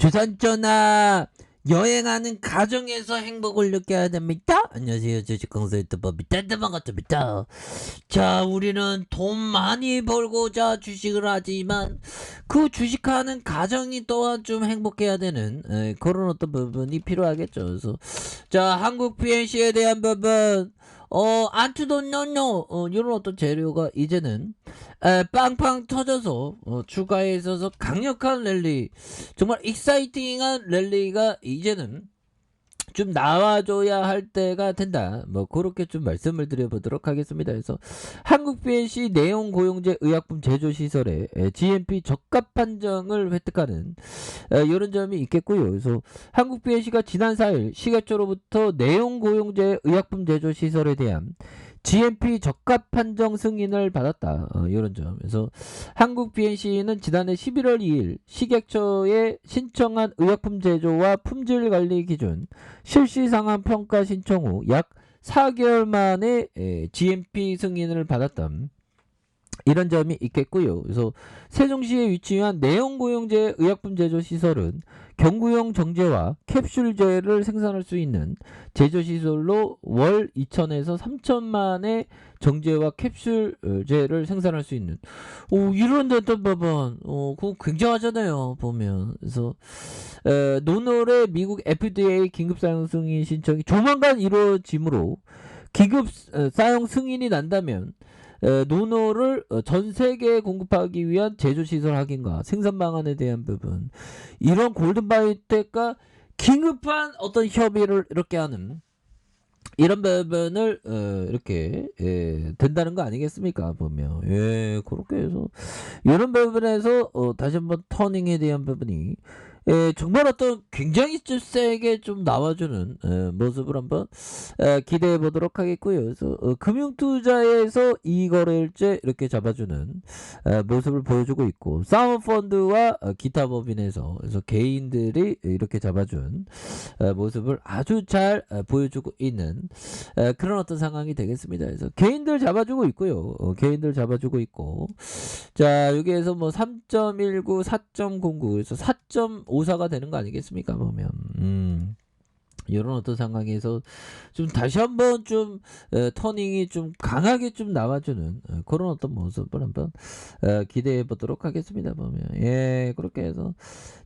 조선 전화 여행하는 가정에서 행복을 느껴야 됩니다. 안녕하세요. 주식공사 유튜버 밑단단 반갑습니다. 자, 우리는 돈 많이 벌고자 주식을 하지만 그 주식하는 가정이 또한 좀 행복해야 되는 그런 어떤 부분이 필요하겠죠. 그래서 자, 한국 PNC에 대한 부분 안투돈노노 이런 어떤 재료가 이제는 빵빵 터져서 주가에 있어서 강력한 랠리, 정말 익사이팅한 랠리가 이제는 좀 나와줘야 할 때가 된다. 뭐 그렇게 좀 말씀을 드려보도록 하겠습니다. 그래서 한국 PNC 내용 고용제 의약품 제조 시설에 GMP 적합 판정을 획득하는 이런 점이 있겠고요. 그래서 한국 PNC가 지난 4일 시각처로부터 내용 고용제 의약품 제조 시설에 대한 GMP 적합 판정 승인을 받았다. 이런 점. 그래서 한국 BNC는 지난해 11월 2일 식약처에 신청한 의약품 제조와 품질 관리 기준 실시 상황 평가 신청 후 약 4개월 만에 GMP 승인을 받았던 이런 점이 있겠고요. 그래서 세종시에 위치한 내용고용제 의약품 제조 시설은 경구용 정제와 캡슐제를 생산할 수 있는 제조 시설로 월 2천에서 3천만의 정제와 캡슐제를 생산할 수 있는 이런 데도 봐봐. 그거 굉장하잖아요. 보면. 그래서 노널의 미국 FDA 긴급 사용 승인 신청이 조만간 이루어지므로 기급 사용 승인이 난다면 노노를 전 세계에 공급하기 위한 제조시설 확인과 생산 방안에 대한 부분, 이런 골든바이오텍과 긴급한 어떤 협의를 이렇게 하는 이런 부분을 이렇게 된다는 거 아니겠습니까? 보면 그렇게 해서 이런 부분에서 다시 한번 터닝에 대한 부분이 정말 어떤 굉장히 좀 세게 좀 나와주는 모습을 한번 기대해 보도록 하겠고요. 그래서 금융투자에서 이거래일제 이렇게 잡아주는 모습을 보여주고 있고, 사모펀드와 기타 법인에서 그래서 개인들이 이렇게 잡아준 모습을 아주 잘 보여주고 있는 그런 어떤 상황이 되겠습니다. 그래서 개인들 잡아주고 있고요. 개인들 잡아주고 있고, 자, 여기에서 뭐 3.19, 4.09, 그래서 4.54가 되는 거 아니겠습니까? 보면. 이런 어떤 상황에서 좀 다시 한번 좀 터닝이 좀 강하게 좀 나와주는 그런 어떤 모습을 한번 기대해 보도록 하겠습니다. 보면 그렇게 해서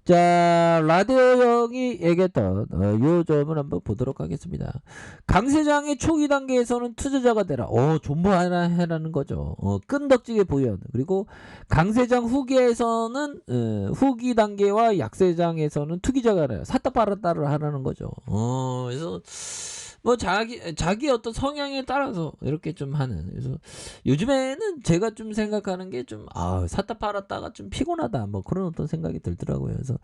자, 라디오 형이 얘기했던 요 점을 한번 보도록 하겠습니다. 강세장의 초기 단계에서는 투자자가 되라. 존버하라 해라는 거죠. 끈덕지게 보연. 그리고 강세장 후기에서는 후기 단계와 약세장에서는 투기자가 되라. 샀다 팔았다를 하라는 거죠. 그래서 뭐 자기 어떤 성향에 따라서 이렇게 좀 하는. 그래서 요즘에는 제가 좀 생각하는 게 좀 샀다 팔았다가 좀 피곤하다, 뭐 그런 어떤 생각이 들더라고요. 그래서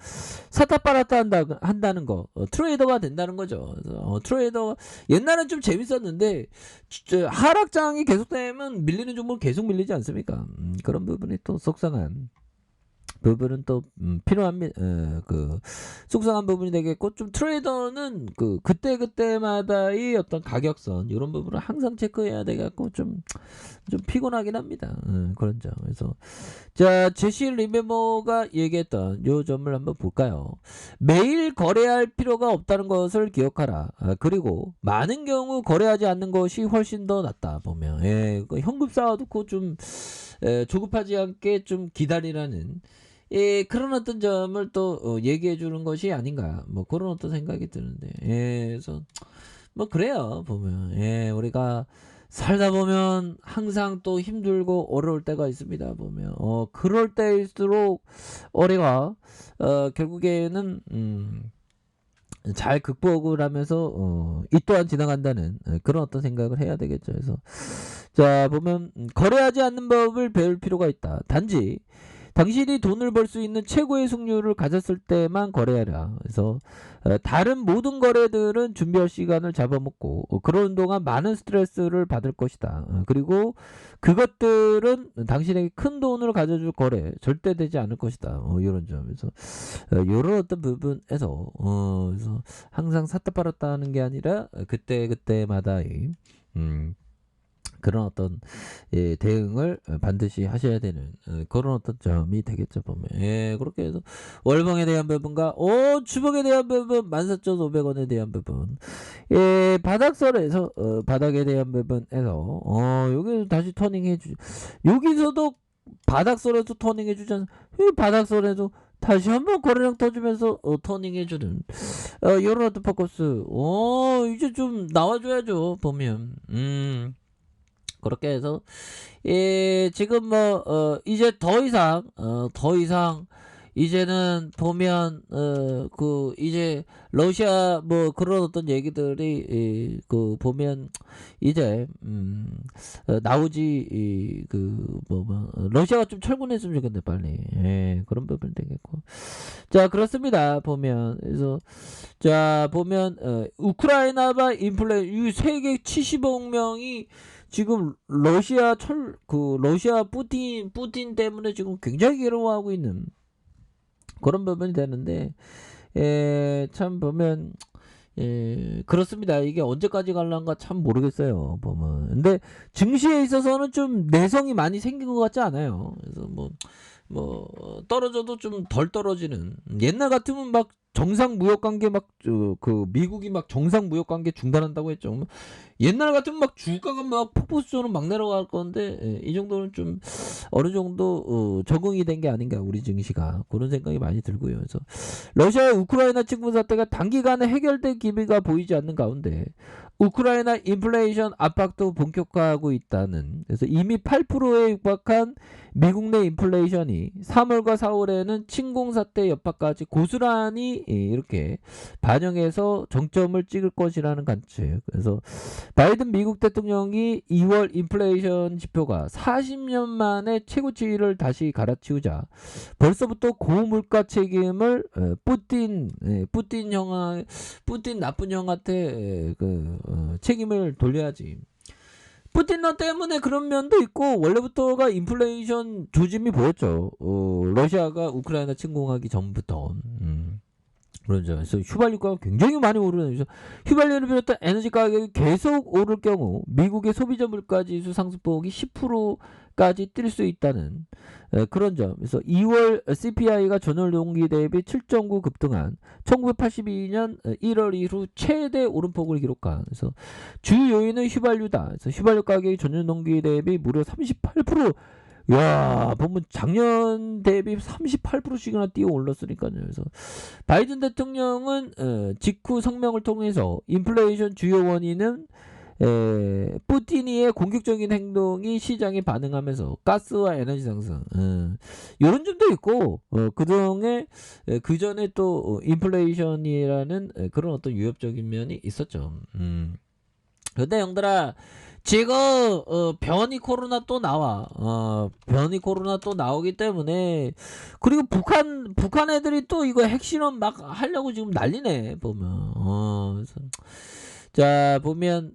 샀다 팔았다 한다는 거 트레이더가 된다는 거죠. 그래서 트레이더 옛날엔 좀 재밌었는데 하락장이 계속되면 밀리는 종목은 계속 밀리지 않습니까? 그런 부분이 또 속상한 부분은 또 필요합니다. 그 속상한 부분이 되겠고, 좀 트레이더는 그때 그때마다의 어떤 가격선 이런 부분을 항상 체크해야 되겠고 좀 피곤하긴 합니다. 그런 점. 그래서 자, 제시 리메모가 얘기했던 요 점을 한번 볼까요? 매일 거래할 필요가 없다는 것을 기억하라. 그리고 많은 경우 거래하지 않는 것이 훨씬 더 낫다. 보면 현금 쌓아두고 좀 조급하지 않게 좀 기다리라는 그런 어떤 점을 또 얘기해 주는 것이 아닌가, 뭐 그런 어떤 생각이 드는데, 그래서 뭐 그래요. 보면 우리가 살다 보면 항상 또 힘들고 어려울 때가 있습니다. 보면 그럴 때일수록 우리가 결국에는 잘 극복을 하면서 이 또한 지나간다는 그런 어떤 생각을 해야 되겠죠. 그래서 자, 보면 거래하지 않는 법을 배울 필요가 있다. 단지 당신이 돈을 벌 수 있는 최고의 승률을 가졌을 때만 거래하라. 그래서 다른 모든 거래들은 준비할 시간을 잡아먹고 그러는 동안 많은 스트레스를 받을 것이다. 그리고 그것들은 당신에게 큰 돈을 가져줄 거래 절대 되지 않을 것이다. 이런 점에서 이런 어떤 부분에서 그래서 항상 샀다 팔았다 하는 게 아니라 그때 그때마다의 그런 어떤 대응을 반드시 하셔야 되는 그런 어떤 점이 되겠죠 보면. 그렇게 해서 월봉에 대한 부분과 주봉에 대한 부분 14,500원에 대한 부분, 바닥선에서 바닥에 대한 부분에서 여기서 다시 터닝해 주. 여기서도 바닥선에서 터닝해 주잖아. 이 바닥선에서 다시 한번 거래량 터주면서 터닝해 주는 요런 어떤 포커스. 이제 좀 나와줘야죠 보면. 그렇게 해서 지금 뭐 이제 더 이상 이제는 보면 그 이제 러시아 뭐 그런 어떤 얘기들이 그 보면 이제 나오지 그 러시아가 좀 철군했으면 좋겠네 빨리. 그런 부분 되겠고. 자 그렇습니다 보면. 그래서 자 보면 우크라이나가 이 세계 70억 명이 지금 러시아 러시아 푸틴 때문에 지금 굉장히 괴로워하고 있는 그런 부분이 되는데, 참 보면 그렇습니다. 이게 언제까지 갈란가 참 모르겠어요 보면. 근데 증시에 있어서는 좀 내성이 많이 생긴 것 같지 않아요. 그래서 뭐 떨어져도 좀 덜 떨어지는. 옛날 같으면 막 정상 무역 관계 그 미국이 막 정상 무역 관계 중단한다고 했죠. 옛날 같으면 막 주가가 막 폭포수준으로 막 내려갈 건데, 이 정도는 좀 어느 정도 적응이 된 게 아닌가 우리 증시가, 그런 생각이 많이 들고요. 그래서 러시아의 우크라이나 침공 사태가 단기간에 해결될 기미가 보이지 않는 가운데 우크라이나 인플레이션 압박도 본격화하고 있다는. 그래서 이미 8%에 육박한 미국 내 인플레이션이 3월과 4월에는 침공 사태 여파까지 고스란히 이렇게 반영해서 정점을 찍을 것이라는 관측. 그래서 바이든 미국 대통령이 2월 인플레이션 지표가 40년 만에 최고치를 다시 갈아치우자 벌써부터 고물가 책임을 푸틴 나쁜 형한테 책임을 돌려야지. 푸틴 때문에 그런 면도 있고, 원래부터가 인플레이션 조짐이 보였죠. 러시아가 우크라이나 침공하기 전부터. 그렇죠. 그래서 휘발유가가 굉장히 많이 오르는. 휘발유를 비롯한 에너지 가격이 계속 오를 경우 미국의 소비자 물가지수 상승폭이 10%까지 뛸 수 있다는 그런 점. 그래서 2월 CPI가 전월 동기 대비 7.9 급등한 1982년 1월 이후 최대 오름폭을 기록한. 그래서 주 요인은 휘발유다. 그래서 휘발유 가격이 전년 동기 대비 무려 38%. 야, 보면 작년 대비 38%씩이나 뛰어 올랐으니까요. 그래서 바이든 대통령은 직후 성명을 통해서 인플레이션 주요 원인은 푸틴의 공격적인 행동이 시장에 반응하면서 가스와 에너지 상승, 이런 점도 있고, 그 전에 또 인플레이션이라는 그런 어떤 위협적인 면이 있었죠. 근데 형들아, 지금 변이 코로나 또 나와. 변이 코로나 또 나오기 때문에. 그리고 북한 애들이 또 이거 핵실험 막 하려고 지금 난리네 보면. 그래서 자 보면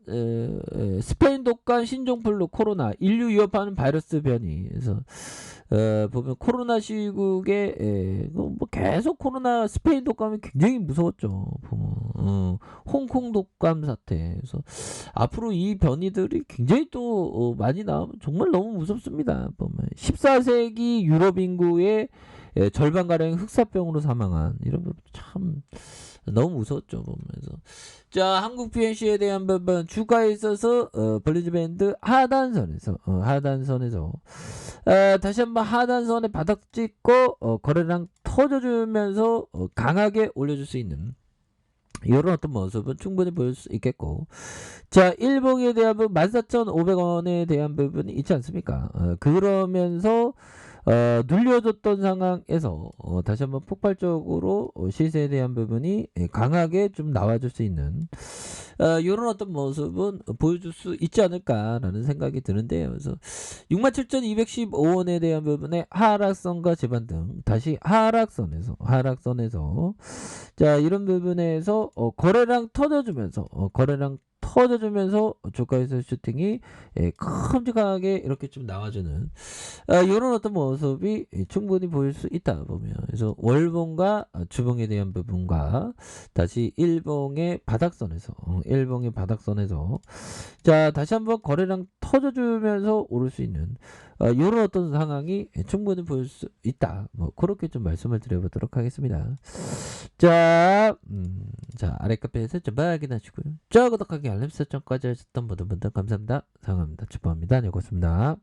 스페인 독감 신종플루 코로나 인류 위협하는 바이러스 변이. 그래서 보면 코로나 시국에 뭐 계속 코로나 스페인 독감이 굉장히 무서웠죠 보면. 홍콩 독감 사태. 그래서 앞으로 이 변이들이 굉장히 또 많이 나오면 정말 너무 무섭습니다 보면. 14세기 유럽 인구의 절반가량 흑사병으로 사망한, 이런 거 참 너무 무서웠죠 보면서. 자 한국 PNC에 대한 부분, 주가에 있어서 블리즈밴드 하단선에서 다시 한번 하단선에 바닥 찍고 거래량 터져주면서 강하게 올려줄 수 있는 이런 어떤 모습은 충분히 보일 수 있겠고. 자 일봉에 대한 부분 14,500원에 대한 부분이 있지 않습니까? 그러면서 눌려줬던 상황에서 다시 한번 폭발적으로 시세에 대한 부분이 강하게 좀 나와줄 수 있는 이런 어떤 모습은 보여줄 수 있지 않을까라는 생각이 드는데요. 그래서 67,215원에 대한 부분의 하락선과 재반 등 다시 하락선에서 자 이런 부분에서 거래량 터져주면서 터져주면서 주가에서 슈팅이 큼직하게 이렇게 좀 나와주는 이런 어떤 모습이 충분히 보일 수 있다 보면, 그래서 월봉과 주봉에 대한 부분과 다시 일봉의 바닥선에서 일봉의 바닥선에서 자 다시 한번 거래량 터져주면서 오를 수 있는 이런 어떤 상황이 충분히 보일 수 있다. 뭐 그렇게 좀 말씀을 드려보도록 하겠습니다. 자, 자 아래 카페에서 좀 확인하시고요. 자 구독하기 알림 설정까지 하셨던 모든 분들 감사합니다. 사랑합니다. 축복합니다. 네, 고맙습니다.